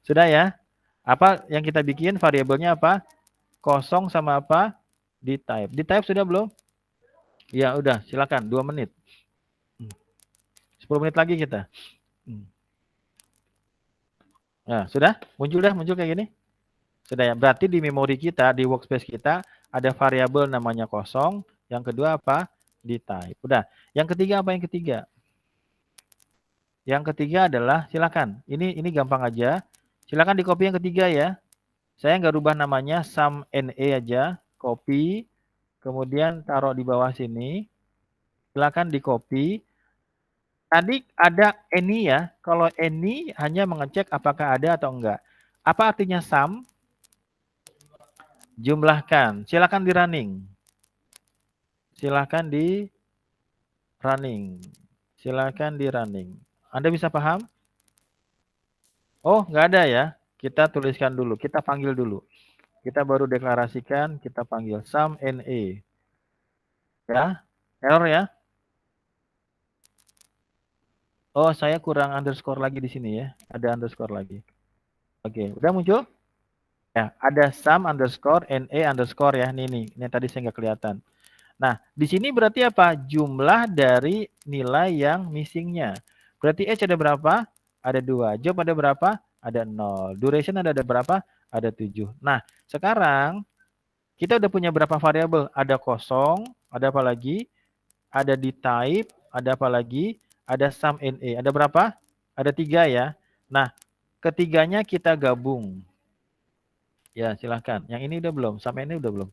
A: Sudah ya? Apa yang kita bikin variabelnya apa? Kosong sama apa? Di type. Di type sudah belum? Ya udah, silakan 2 menit. 10 menit lagi kita. Nah, sudah? Muncul kayak gini? Sudah ya. Berarti di memori kita, di workspace kita ada variabel namanya kosong, yang kedua apa? Di type. Udah. Yang ketiga apa yang ketiga? Yang ketiga adalah silakan. Ini gampang aja. Silakan di copy yang ketiga ya. Saya nggak rubah namanya, sum NE aja, copy, kemudian taruh di bawah sini. Silakan di copy. Tadi ada any ya. Kalau any hanya mengecek apakah ada atau enggak. Apa artinya sum? Jumlahkan. Silakan di running. Silakan di running. Silakan di running. Anda bisa paham? Oh, nggak ada ya. Kita tuliskan dulu. Kita panggil dulu. Kita baru deklarasikan. Kita panggil sum NE. Ya. Error ya. Oh, saya kurang underscore lagi di sini ya. Ada underscore lagi. Oke, udah muncul? Ya, ada sum underscore NE underscore ya. Ini tadi saya nggak kelihatan. Nah, di sini berarti apa? Jumlah dari nilai yang missingnya. Berarti age ada berapa? Ada 2. Job ada berapa? Ada 0. Duration ada berapa? Ada 7. Nah, sekarang kita udah punya berapa variabel? Ada kosong, ada apa lagi? Ada di type, ada apa lagi? Ada sum NE. Ada berapa? Ada 3 ya. Nah, ketiganya kita gabung. Ya, silahkan. Yang ini udah belum? Sum NE udah belum?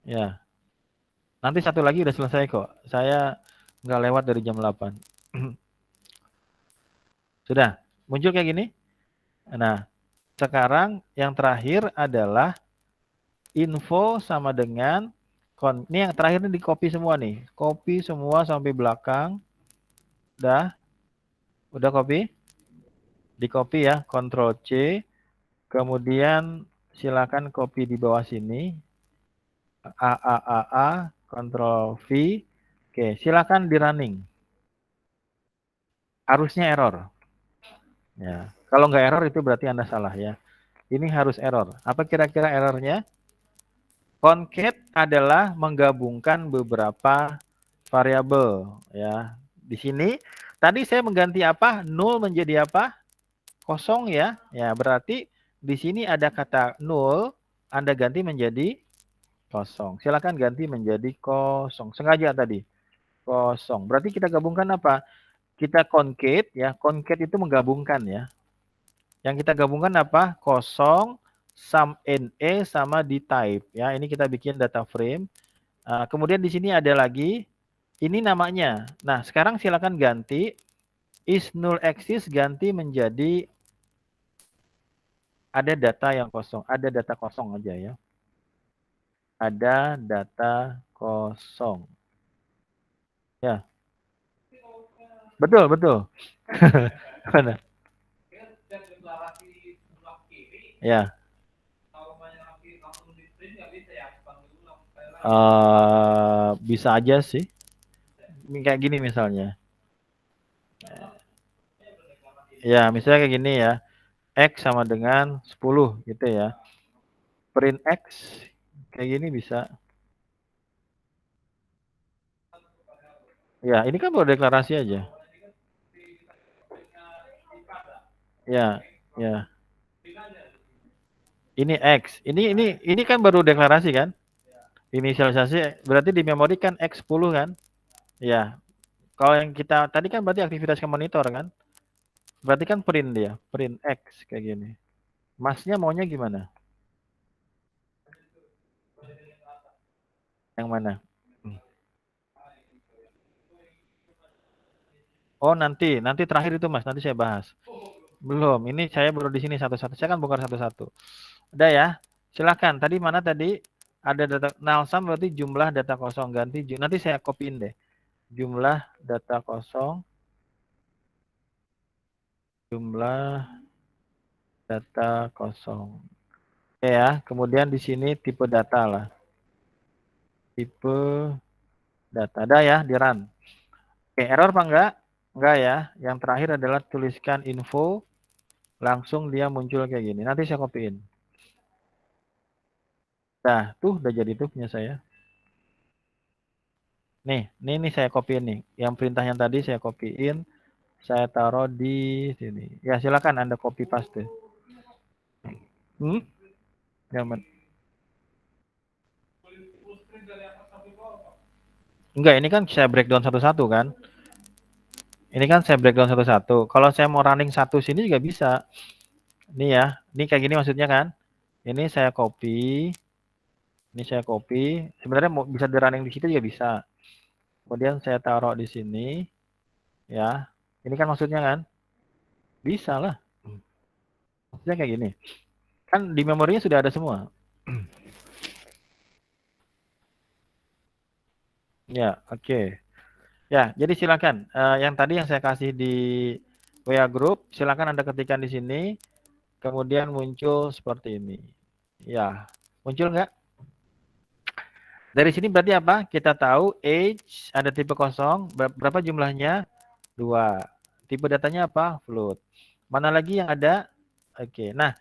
A: Ya. Nanti satu lagi udah selesai kok. Saya nggak lewat dari jam 8. Sudah, muncul kayak gini. Nah, sekarang yang terakhir adalah info sama dengan ini yang terakhir ini di copy semua nih. Copy semua sampai belakang. Udah copy? Di copy ya, Ctrl C. Kemudian silakan copy di bawah sini. Ctrl V. Oke, silakan di running. Harusnya error. Ya, kalau nggak error itu berarti Anda salah ya. Ini harus error. Apa kira-kira errornya? Concat adalah menggabungkan beberapa variabel ya. Di sini tadi saya mengganti apa? 0 menjadi apa? Kosong ya. Ya, berarti di sini ada kata 0, Anda ganti menjadi kosong. Silakan ganti menjadi kosong. Sengaja tadi. Kosong. Berarti kita gabungkan apa? Kita concat ya. Concat itu menggabungkan ya. Yang kita gabungkan apa? Kosong, sum NE sama di type ya. Ini kita bikin data frame. Kemudian di sini ada lagi ini namanya. Nah, sekarang silakan ganti is null exist ganti menjadi ada data yang kosong. Ada data kosong aja ya. Ada data kosong. Ya. Betul, betul. Mana? Ya. Bisa aja sih. Kayak gini misalnya. Ya, misalnya kayak gini ya. X sama dengan 10 gitu ya. Print X kayak gini bisa. Ya, ini kan baru deklarasi aja. Ya, ya. Ini X. Ini kan baru deklarasi kan? Inisialisasi berarti di memori kan X10 kan? Ya. Kalau yang kita tadi kan berarti aktivitas ke monitor kan? Berarti kan print dia, print X kayak gini. Masnya maunya gimana? Yang mana? Oh, nanti terakhir itu Mas, nanti saya bahas. Belum, ini saya baru di sini satu-satu. Saya kan bongkar satu-satu. Udah ya. Silakan. Tadi mana tadi? Ada data nalsam berarti jumlah data kosong. Ganti nanti saya copyin deh. Jumlah data kosong. Jumlah data kosong. Oke ya. Kemudian di sini tipe data lah. Tipe data. Ada ya di run. Oke, error apa enggak? Enggak ya. Yang terakhir adalah tuliskan info. Langsung dia muncul kayak gini. Nanti saya copyin. Nah, tuh udah jadi tuh punya saya. Nih saya copyin nih. Yang perintah yang tadi saya copyin, saya taruh di sini. Ya, silakan Anda copy paste. Nyaman. Enggak, ini kan saya breakdown satu-satu kan. Ini kan saya breakdown satu-satu. Kalau saya mau running satu sini juga bisa. Ini ya, ini kayak gini maksudnya kan. Ini saya copy. Ini saya copy. Sebenarnya mau bisa di running di situ juga bisa. Kemudian saya taruh di sini. Ya, ini kan maksudnya kan. Bisa lah. Maksudnya kayak gini. Kan di memorinya sudah ada semua. Ya, oke. Ya, jadi silakan. Yang tadi yang saya kasih di WA Group, silakan Anda ketikkan di sini. Kemudian muncul seperti ini. Ya, muncul nggak? Dari sini berarti apa? Kita tahu age ada tipe kosong. Berapa jumlahnya? 2. Tipe datanya apa? Float. Mana lagi yang ada? Oke. Nah,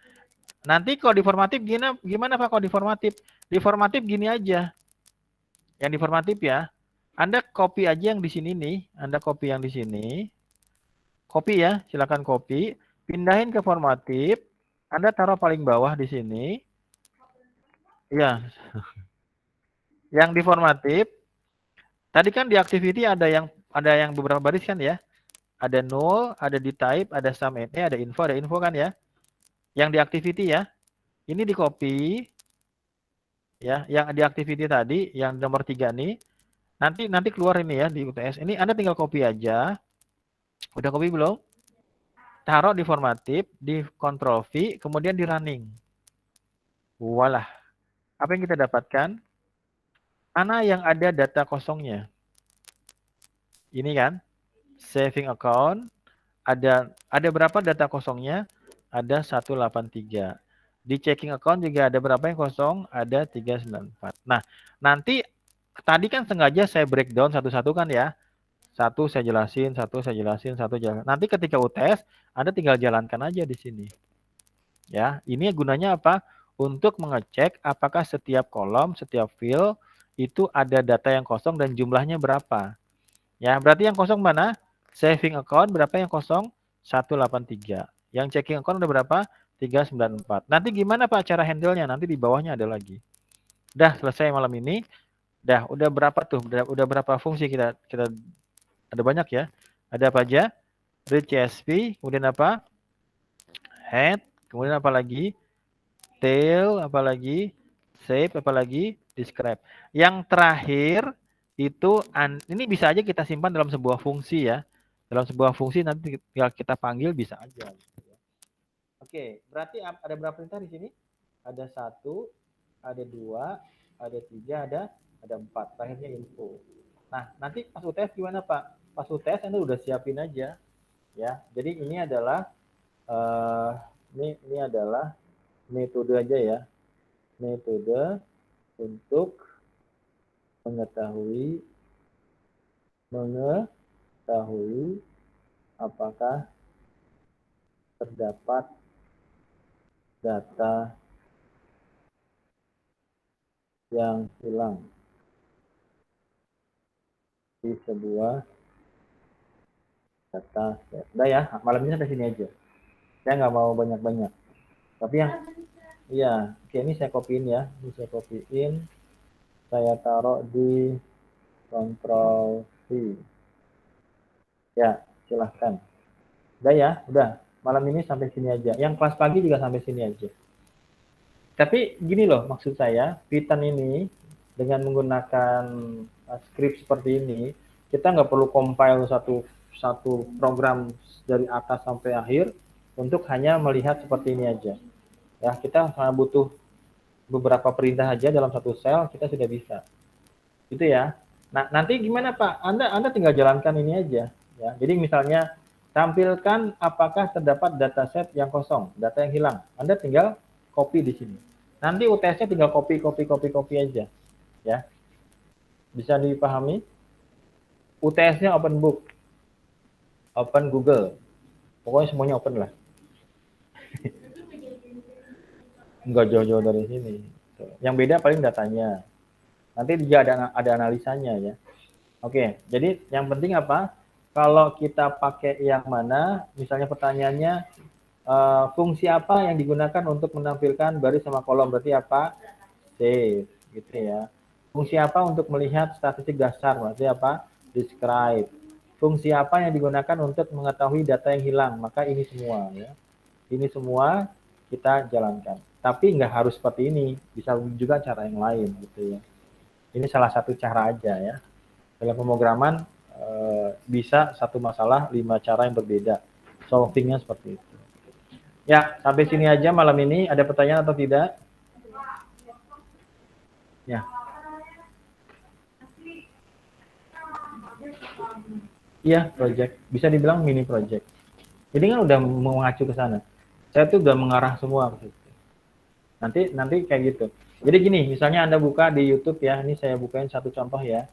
A: nanti kalau di formatif gimana Pak kalau di formatif? Di formatif gini aja. Yang di formatif ya. Anda copy aja yang di sini nih. Anda copy yang di sini. Copy ya, silakan copy. Pindahin ke formatif. Anda taruh paling bawah di sini. Ya, yang di formatif. Tadi kan di activity ada yang beberapa baris kan ya. Ada null, ada di type, ada sum NA, ada info kan ya. Yang di activity ya. Ini di copy. Ya, yang di activity tadi, yang nomor 3 nih. Nanti keluar ini ya di UTS. Ini Anda tinggal copy aja. Udah copy belum? Taruh di formatif, di Ctrl V, kemudian di running. Walah. Apa yang kita dapatkan? Mana yang ada data kosongnya? Ini kan, saving account. Ada berapa data kosongnya? Ada 183. Di checking account juga ada berapa yang kosong? Ada 394. Nah, nanti tadi kan sengaja saya breakdown satu-satu kan ya. Satu saya jelasin, satu saya jelasin, satu jalan. Nanti ketika UTS, Anda tinggal jalankan aja di sini. Ya, ini gunanya apa? Untuk mengecek apakah setiap kolom, setiap field itu ada data yang kosong dan jumlahnya berapa. Ya, berarti yang kosong mana? Saving account berapa yang kosong? 183. Yang checking account udah berapa? 394. Nanti gimana Pak cara handle-nya? Nanti di bawahnya ada lagi. Udah selesai malam ini. Udah berapa tuh? Udah berapa fungsi kita ada banyak ya. Ada apa aja? Read CSV, kemudian apa? Head, kemudian apa lagi? Tail, apa lagi? Shape, apa lagi? Describe. Yang terakhir itu ini bisa aja kita simpan dalam sebuah fungsi ya. Dalam sebuah fungsi nanti kita panggil bisa aja. Oke, berarti ada berapa perintah di sini? Ada 1, ada 2, ada 3, ada 4. Terakhirnya info. Nah, nanti pas UTS gimana Pak? Pas UTS Anda udah siapin aja ya. Jadi ini adalah ini adalah metode aja ya. Metode untuk mengetahui apakah terdapat data yang hilang di sebuah data set. Udah ya, malam ini sampai sini aja. Saya nggak mau banyak-banyak. Tapi yang iya, oke ini saya copyin ya. Ini saya copyin. Saya taruh di Ctrl V. Ya, silahkan. Udah ya, udah. Malam ini sampai sini aja. Yang kelas pagi juga sampai sini aja. Tapi gini loh, maksud saya, Python ini dengan menggunakan script seperti ini, kita nggak perlu compile satu program dari atas sampai akhir untuk hanya melihat seperti ini aja. Ya, kita hanya butuh beberapa perintah aja dalam satu sel, kita sudah bisa. Gitu ya. Nah, nanti gimana Pak? Anda tinggal jalankan ini aja. Ya. Jadi misalnya tampilkan apakah terdapat dataset yang kosong, data yang hilang. Anda tinggal copy di sini. Nanti UTS-nya tinggal copy aja. Ya. Bisa dipahami? UTS-nya open book, open Google. Pokoknya semuanya open lah. Enggak jauh-jauh dari sini. Yang beda paling datanya. Nanti juga ada analisanya ya. Oke, jadi yang penting apa? Kalau kita pakai yang mana, misalnya pertanyaannya fungsi apa yang digunakan untuk menampilkan baris sama kolom, berarti apa? Save, gitu ya. Fungsi apa untuk melihat statistik dasar, berarti apa? Describe. Fungsi apa yang digunakan untuk mengetahui data yang hilang, maka ini semua ya. Ini semua kita jalankan. Tapi nggak harus seperti ini, bisa juga cara yang lain gitu ya. Ini salah satu cara aja ya. Dalam pemrograman bisa satu masalah 5 cara yang berbeda. Solvingnya seperti itu. Ya, sampai sini aja malam ini. Ada pertanyaan atau tidak? Ya. Iya, project. Bisa dibilang mini project. Jadi kan udah mengacu ke sana. Saya tuh udah mengarah semua ke situ. Nanti kayak gitu. Jadi gini, misalnya Anda buka di YouTube ya. Ini saya bukain satu contoh ya.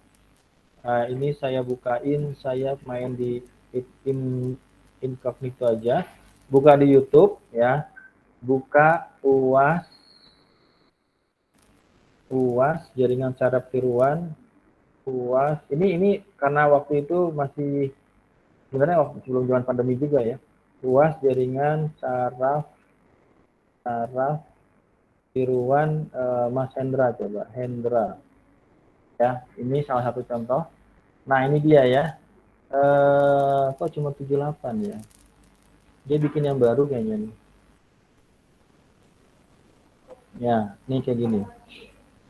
A: Ini saya bukain, saya main di incognito aja. Buka di YouTube ya. Buka UAS jaringan saraf tiruan. UAS. Ini karena waktu itu masih sebenarnya waktu sebelum zaman pandemi juga ya. UAS jaringan saraf tiruan Mas Hendra, coba Hendra ya, ini salah satu contoh. Nah ini dia ya, kok cuma 78 ya, dia bikin yang baru kayaknya nih ya. Ini kayak gini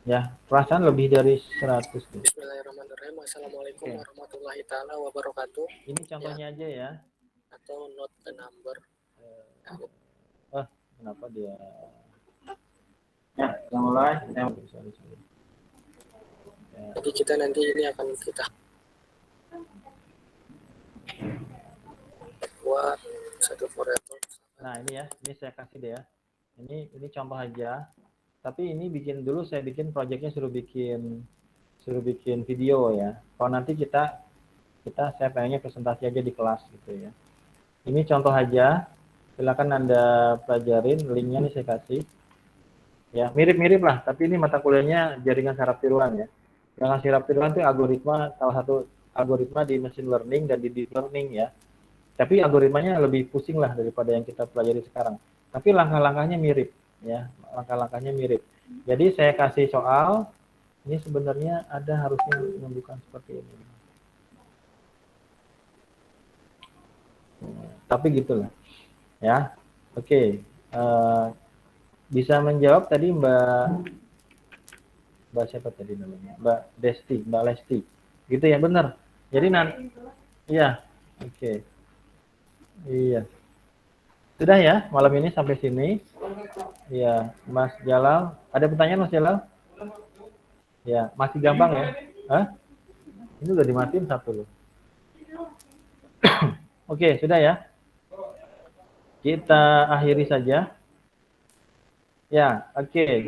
A: ya, perasaan lebih dari 100 tuh.
C: Bismillahirrahmanirrahim. Assalamualaikum warahmatullahi taala wabarakatuh.
A: Ini contohnya aja ya,
C: atau note the number.
A: Kenapa dia ya, yang mulai sorry. Ya.
C: Jadi kita nanti ini akan kita buat satu variabel.
A: Nah ini ya, ini saya kasih deh ya. Ini contoh aja. Tapi ini saya bikin projectnya suruh bikin video ya. Kalau nanti saya pengennya presentasi aja di kelas gitu ya. Ini contoh aja. Silakan Anda pelajarin, linknya nih saya kasih. Ya, mirip-mirip lah, tapi ini mata kuliahnya jaringan saraf tiruan ya. Jaringan saraf tiruan itu salah satu algoritma di machine learning dan di deep learning ya. Tapi algoritmanya lebih pusing lah daripada yang kita pelajari sekarang. Tapi langkah-langkahnya mirip ya, langkah-langkahnya mirip. Jadi saya kasih soal, ini sebenarnya ada harusnya menunjukkan seperti ini. Tapi gitulah. Ya, oke. Bisa menjawab tadi Mbak siapa tadi namanya? Mbak Lesti. Gitu ya, benar. Jadi nanti, iya, oke. Iya. Sudah ya, malam ini sampai sini. Iya, Mas Jalal. Ada pertanyaan Mas Jalal? Ya, masih gampang ya? Hah? Ini udah dimatiin satu loh. Oke, sudah ya. Kita akhiri saja. Ya, oke.